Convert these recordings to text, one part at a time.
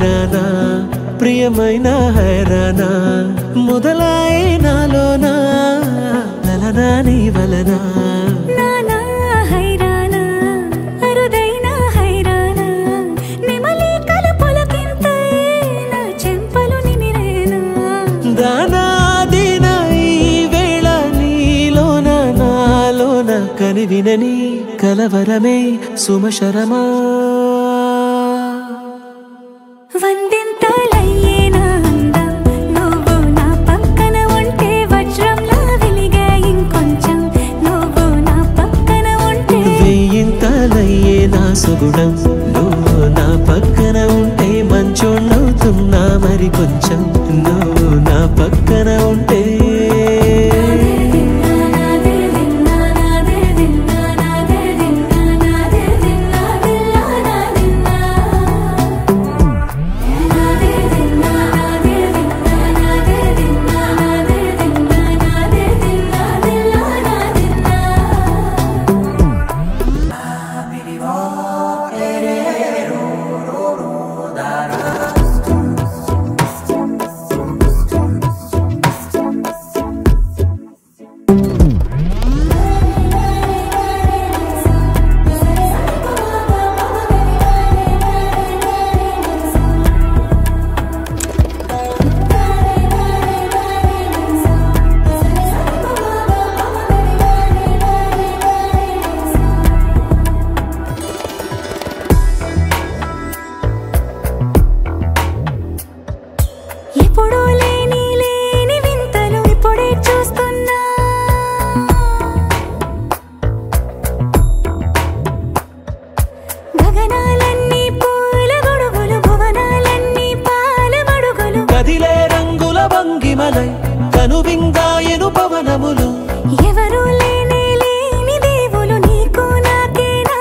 హైరానా ప్రియమైన హైరానా మొదలాయే నాలోనా లలనా నీ వలనా కనివినని కలవరమే సుమశరమా వందింతలయ్యేనా అందం నువ్వు నా పక్కన ఉంటే వజ్రంలా వెలిగే ఇంకొంచెం నువ్వు నా పక్కన ఉంటే వెయ్యింతలయ్యేనా సుగుణం నువ్వు నా పక్కన ఉంటే మంచోళ్ళవుతున్నా మరి కొంచెం నువ్వు నా పక్కన ఉంటే ఎప్పుడూ లేని వింతలు ఇప్పుడే చూస్తున్నా గగనాలన్నీ పూల గొడుగులు భువనాలన్నీ పాల మడుగులు కదిలే రంగుల భంగిమలై కనువిందాయను పవనములు ఎవరూ లేని దేవులు నీకు నాకేనా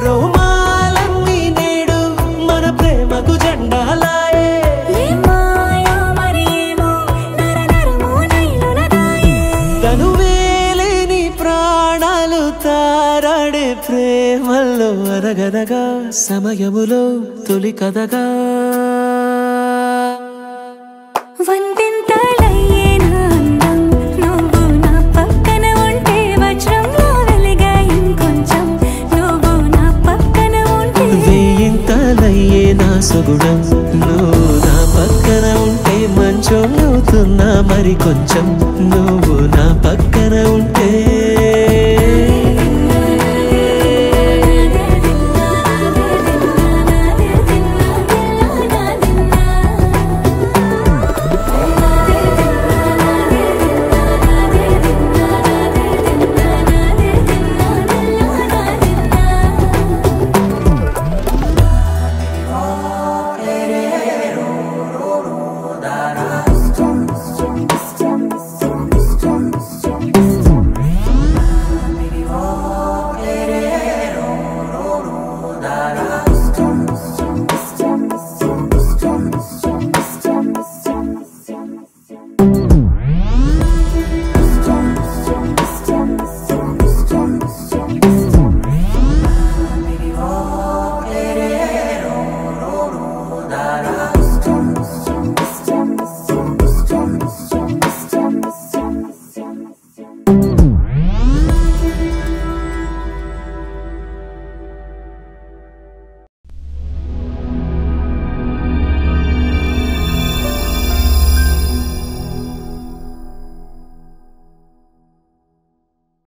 రోమాలన్నీ నేడు మన ప్రేమకు జెండాలాయే తనువేలేని ప్రాణాలు తారాడే ప్రేమల్లో అరగనగా సమయములో తొలి కథగా వందింతలయ్యేనా అందం నువ్వు నా పక్కన ఉంటే వజ్రంలా వెలిగే ఇంకొంచెం నువ్వు నా పక్కన ఉంటే వెయ్యింతలయ్యేనా సుగుణం నువ్వు నా పక్కన ఉంటే మంచోళ్ళవుతున్నా మరి కొంచెం నువ్వు నా పక్కన ఉంటే